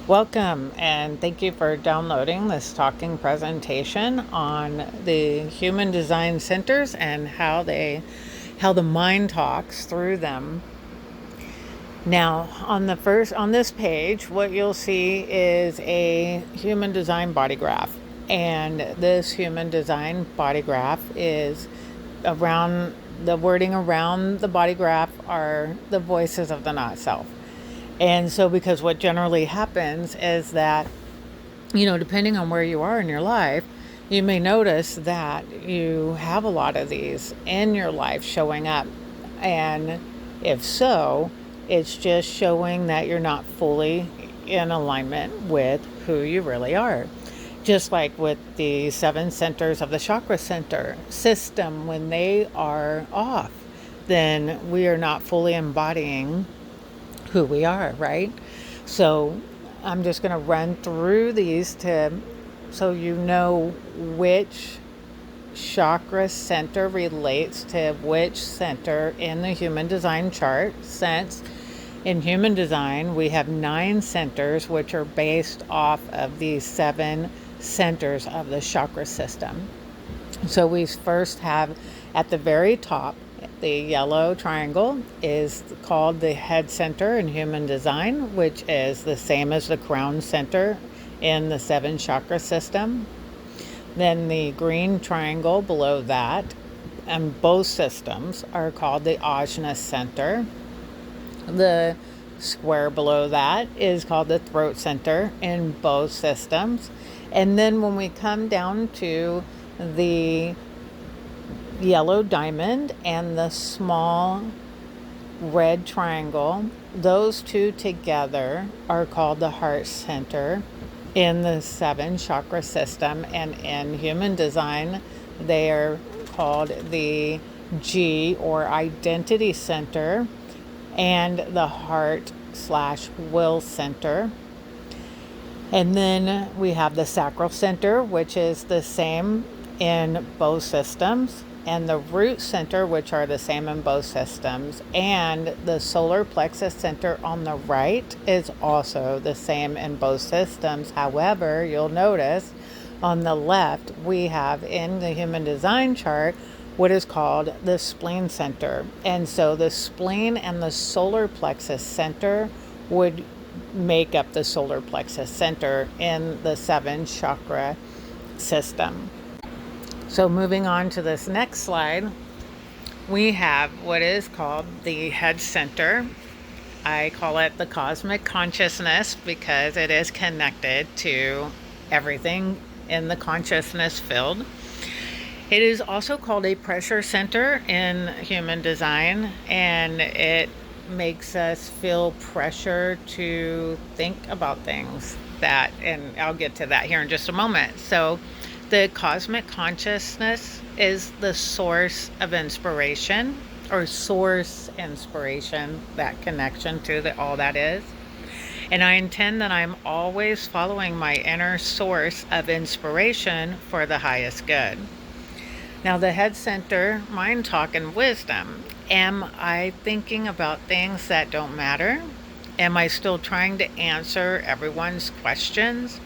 Welcome, and thank you for downloading this talking presentation on the human design centers and how the mind talks through them. Now, on this page, what you'll see is a human design body graph, and this human design body graph is around the wording around the body graph are the voices of the not self. And so, because what generally happens is that, depending on where you are in your life, you may notice that you have a lot of these in your life showing up. And if so, it's just showing that you're not fully in alignment with who you really are. Just like with the 7 centers of the chakra center system, when they are off, then we are not fully embodying who we are, right? So I'm just going to run through these so you know which chakra center relates to which center in the human design chart, since in human design we have 9 centers which are based off of these 7 centers of the chakra system. So we first have at the very top, the yellow triangle is called the head center in human design, which is the same as the crown center in the 7 chakra system. Then the green triangle below that, and both systems are called the ajna center. The square below that is called the throat center in both systems. And then when we come down to the yellow diamond and the small red triangle, those two together are called the heart center in the 7 chakra system, and in human design they are called the G or identity center and the heart/will center. And then we have the sacral center, which is the same in both systems, and the root center, which are the same in both systems, and the solar plexus center on the right is also the same in both systems. However, you'll notice on the left we have in the human design chart what is called the spleen center, and so the spleen and the solar plexus center would make up the solar plexus center in the 7 chakra system. So moving on to this next slide, we have what is called the head center. I call it the cosmic consciousness because it is connected to everything in the consciousness field. It is also called a pressure center in human design, and it makes us feel pressure to think about things and I'll get to that here in just a moment. So the cosmic consciousness is the source of inspiration, or source inspiration, that connection to all that is. And I intend that I'm always following my inner source of inspiration for the highest good. Now, the head center, mind, talk, and wisdom. Am I thinking about things that don't matter? Am I still trying to answer everyone's questions?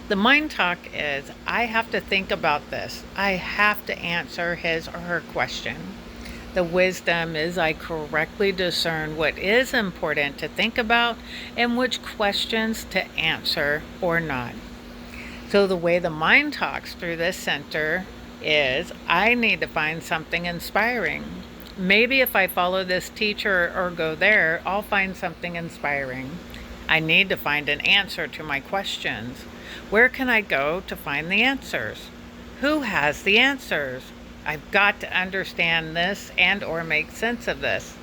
The mind talk is, I have to think about this. I have to answer his or her question. The wisdom is, I correctly discern what is important to think about and which questions to answer or not. So the way the mind talks through this center is, I need to find something inspiring. Maybe if I follow this teacher or go there, I'll find something inspiring. I need to find an answer to my questions. Where can I go to find the answers? Who has the answers? I've got to understand this and or make sense of this.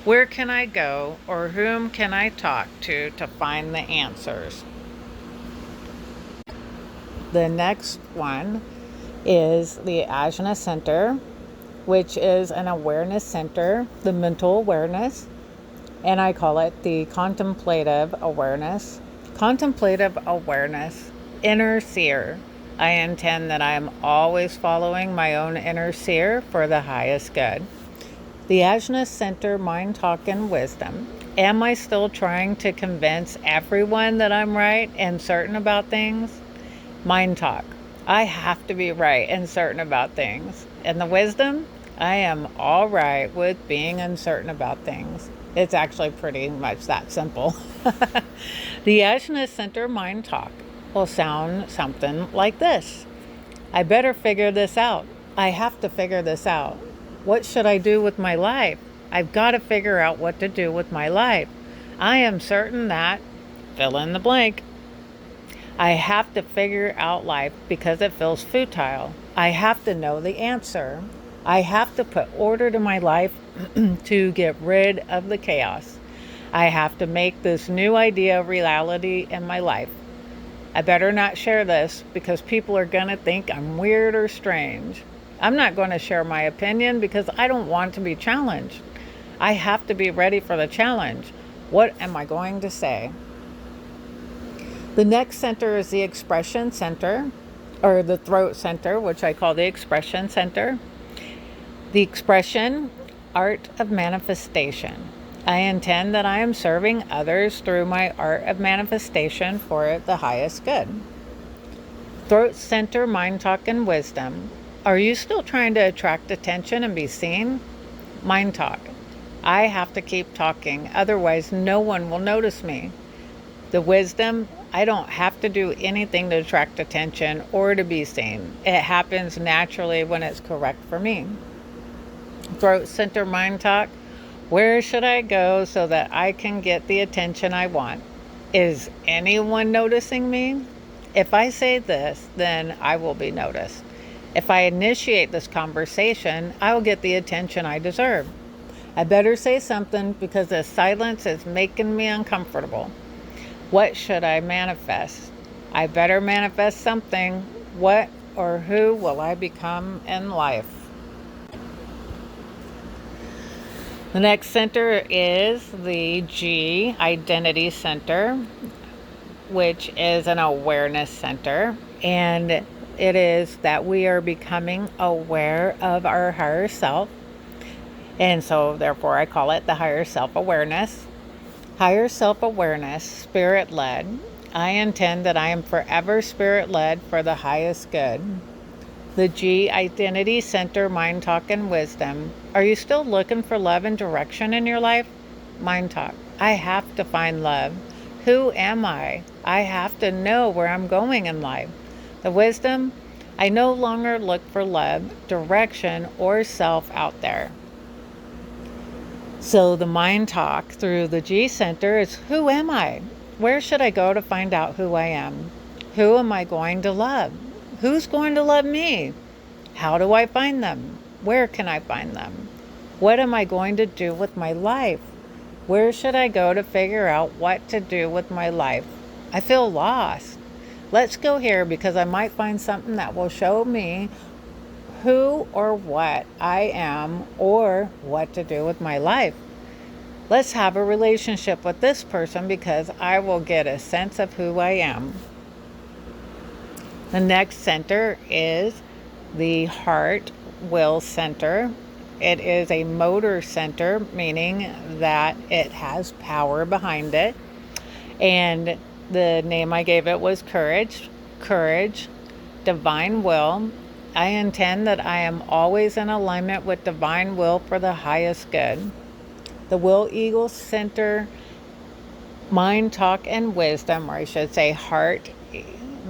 Where can I go, or whom can I talk to find the answers? The next one is the Ajna Center, which is an awareness center, the mental awareness, and I call it the contemplative awareness. Contemplative awareness, inner seer. I intend that I am always following my own inner seer for the highest good. The Ajna Center, mind, talk, and wisdom Am I still trying to convince everyone that I'm right and certain about things? Mind talk. I have to be right and certain about things. And the wisdom, I am all right with being uncertain about things. It's actually pretty much that simple. The Ajna Center mind talk will sound something like this. I better figure this out. I have to figure this out. What should I do with my life? I've got to figure out what to do with my life. I am certain that, fill in the blank. I have to figure out life because it feels futile. I have to know the answer. I have to put order to my life to get rid of the chaos. I have to make this new idea reality in my life. I better not share this because people are going to think I'm weird or strange. I'm not going to share my opinion because I don't want to be challenged. I have to be ready for the challenge. What am I going to say? The next center is the expression center, or the throat center, which I call the expression center. The expression, art of manifestation. I intend that I am serving others through my art of manifestation for the highest good. Throat center, mind talk, and wisdom. Are you still trying to attract attention and be seen? Mind talk. I have to keep talking, otherwise no one will notice me. The wisdom, I don't have to do anything to attract attention or to be seen. It happens naturally when it's correct for me. Throat center, mind talk. Where should I go so that I can get the attention I want? Is anyone noticing me? If I say this, then I will be noticed. If I initiate this conversation, I will get the attention I deserve. I better say something because the silence is making me uncomfortable. What should I manifest? I better manifest something. What or who will I become in life? The next center is the G, Identity Center, which is an awareness center. And it is that we are becoming aware of our higher self. And so, therefore, I call it the higher self-awareness. Higher self-awareness, spirit-led. I intend that I am forever spirit-led for the highest good. The G, Identity Center, Mind Talk, and Wisdom. Are you still looking for love and direction in your life? Mind Talk. I have to find love. Who am I? I have to know where I'm going in life. The Wisdom. I no longer look for love, direction, or self out there. So the mind talk through the G Center is, who am I? Where should I go to find out who I am? Who am I going to love? Who's going to love me? How do I find them? Where can I find them? What am I going to do with my life? Where should I go to figure out what to do with my life? I feel lost. Let's go here because I might find something that will show me who or what I am or what to do with my life. Let's have a relationship with this person because I will get a sense of who I am. The next center is the heart will center. It is a motor center, meaning that it has power behind it. And the name I gave it was courage. Courage, divine will. I intend that I am always in alignment with divine will for the highest good. The will eagle center, mind, talk, and wisdom, or I should say heart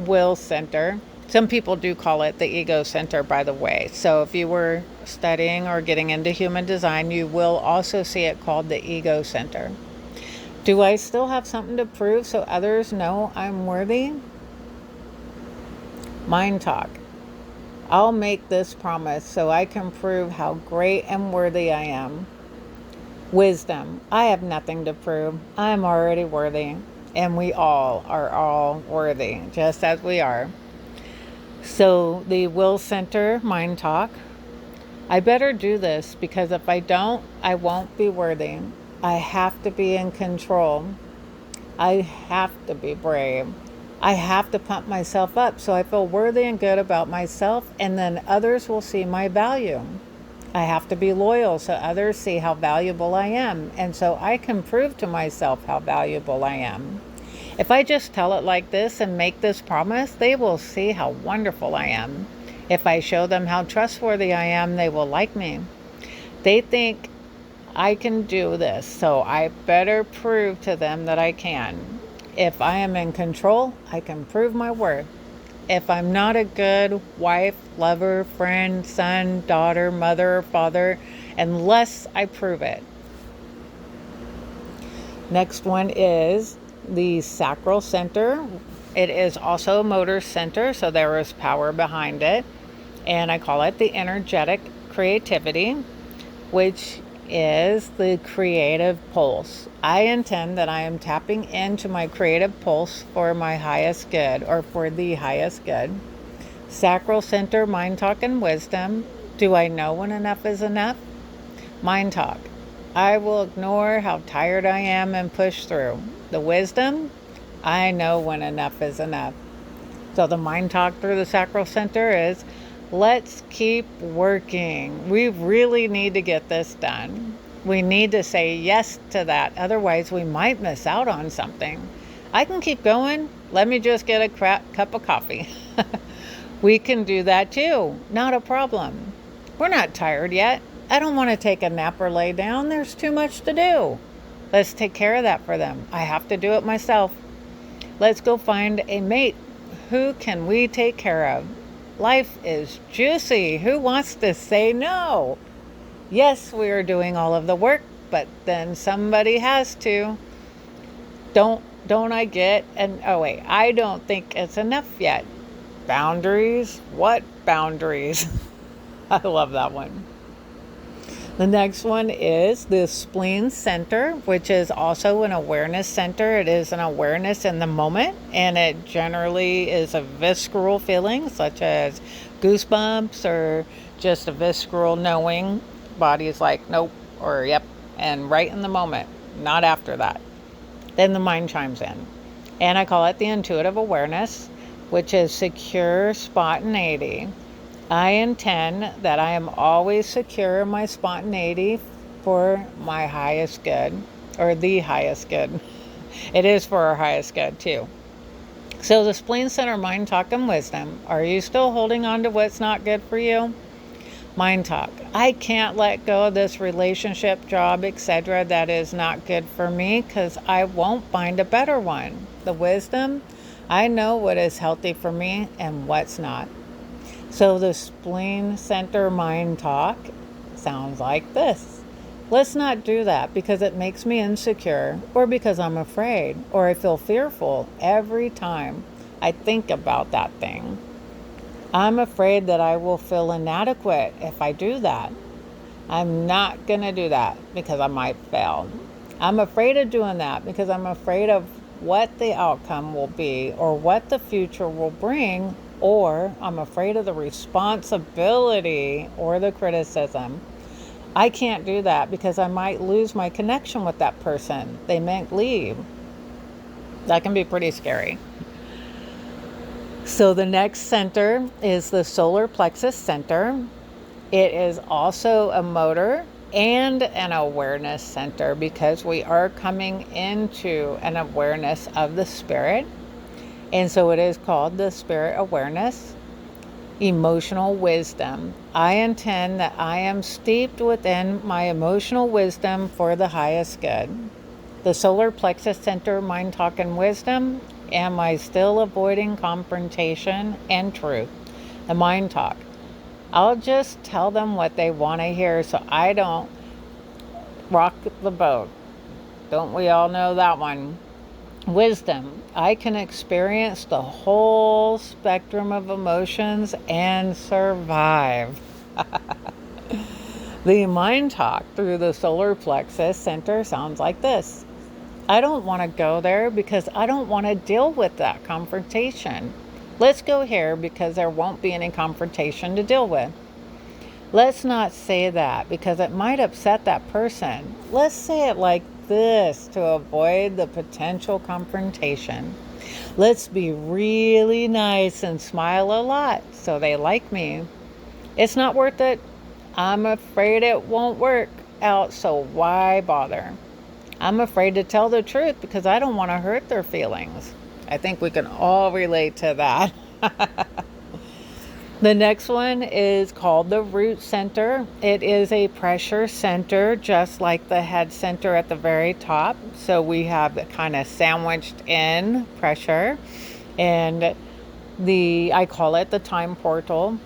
will center. Some people do call it the ego center, by the way. So if you were studying or getting into human design, you will also see it called the ego center. Do I still have something to prove so others know I'm worthy? Mind talk. I'll make this promise so I can prove how great and worthy I am. Wisdom. I have nothing to prove. I am already worthy. And we all are all worthy, just as we are. So the will center, mind talk. I better do this because if I don't, I won't be worthy. I have to be in control. I have to be brave. I have to pump myself up so I feel worthy and good about myself, and then others will see my value. I have to be loyal so others see how valuable I am, and so I can prove to myself how valuable I am. If I just tell it like this and make this promise, they will see how wonderful I am. If I show them how trustworthy I am, they will like me. They think I can do this, so I better prove to them that I can. If I am in control, I can prove my worth. If I'm not a good wife, lover, friend, son, daughter, mother, or father, unless I prove it. Next one is the sacral center. It is also a motor center, so there is power behind it. And I call it the energetic creativity, which is the creative pulse. I intend that I am tapping into my creative pulse for my highest good, or for the highest good. Sacral center, mind talk, and wisdom. Do I know when enough is enough? Mind talk. I will ignore how tired I am and push through. The wisdom. I know when enough is enough. So the mind talk through the sacral center is, let's keep working. We really need to get this done. We need to say yes to that. Otherwise, we might miss out on something. I can keep going. Let me just get a cup of coffee. We can do that too. Not a problem. We're not tired yet. I don't want to take a nap or lay down. There's too much to do. Let's take care of that for them. I have to do it myself. Let's go find a mate. Who can we take care of? Life is juicy. Who wants to say no? Yes, we are doing all of the work, but then somebody has to. Don't I get? And oh wait, I don't think it's enough yet. Boundaries? What boundaries? I love that one. The next one is the spleen center, which is also an awareness center. It is an awareness in the moment, and it generally is a visceral feeling, such as goosebumps or just a visceral knowing. Body is like, nope, or yep, and right in the moment, not after that. Then the mind chimes in, and I call it the intuitive awareness, which is secure spontaneity. I intend that I am always secure in my spontaneity for my highest good, or the highest good. It is for our highest good too. So the spleen center, mind talk, and wisdom. Are you still holding on to what's not good for you? Mind talk. I can't let go of this relationship, job, etc. that is not good for me because I won't find a better one. The wisdom. I know what is healthy for me and what's not. So the spleen center mind talk sounds like this. Let's not do that because it makes me insecure, or because I'm afraid, or I feel fearful every time I think about that thing. I'm afraid that I will feel inadequate if I do that. I'm not going to do that because I might fail. I'm afraid of doing that because I'm afraid of what the outcome will be, or what the future will bring, or I'm afraid of the responsibility or the criticism. I can't do that because I might lose my connection with that person. They might leave. That can be pretty scary. So the next center is the solar plexus center. It is also a motor and an awareness center because we are coming into an awareness of the spirit. And so it is called the spirit awareness. Emotional wisdom. I intend that I am steeped within my emotional wisdom for the highest good. The solar plexus center, mind talk, and wisdom. Am I still avoiding confrontation and truth? The mind talk. I'll just tell them what they want to hear so I don't rock the boat. Don't we all know that one? Wisdom. I can experience the whole spectrum of emotions and survive. The mind talk through the solar plexus center sounds like this. I don't want to go there because I don't want to deal with that confrontation. Let's go here because there won't be any confrontation to deal with. Let's not say that because it might upset that person. Let's say it like this to avoid the potential confrontation. Let's be really nice and smile a lot so they like me. It's not worth it. I'm afraid it won't work out, so why bother? I'm afraid to tell the truth because I don't want to hurt their feelings. I think we can all relate to that. The next one is called the root center. It is a pressure center, just like the head center at the very top. So we have it kind of sandwiched in pressure, and I call it the time portal.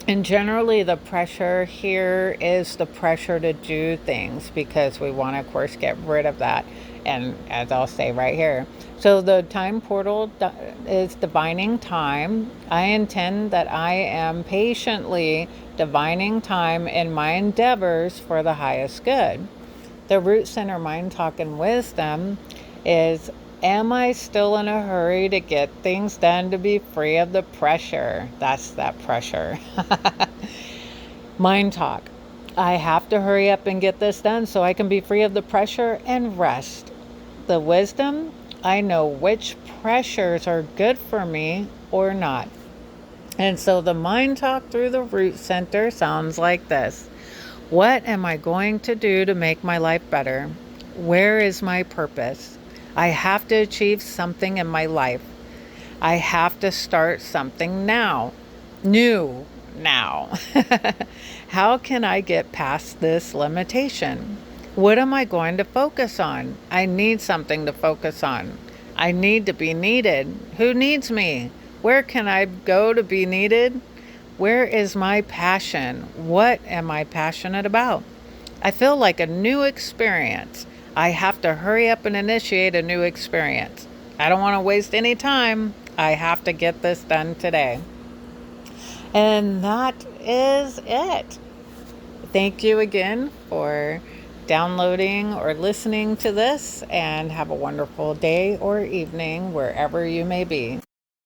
And generally, the pressure here is the pressure to do things because we want to, of course, get rid of that. And as I'll say right here, so the time portal is divining time. I intend that I am patiently divining time in my endeavors for the highest good. The root center mind talk and wisdom is, am I still in a hurry to get things done to be free of the pressure? That's that pressure. Mind talk. I have to hurry up and get this done so I can be free of the pressure and rest. The wisdom. I know which pressures are good for me or not. And so the mind talk through the root center sounds like this. What am I going to do to make my life better? Where is my purpose? I have to achieve something in my life. I have to start something now. New now. How can I get past this limitation? What am I going to focus on? I need something to focus on. I need to be needed. Who needs me? Where can I go to be needed? Where is my passion? What am I passionate about? I feel like a new experience. I have to hurry up and initiate a new experience. I don't want to waste any time. I have to get this done today. And that is it. Thank you again for downloading or listening to this, and have a wonderful day or evening wherever you may be.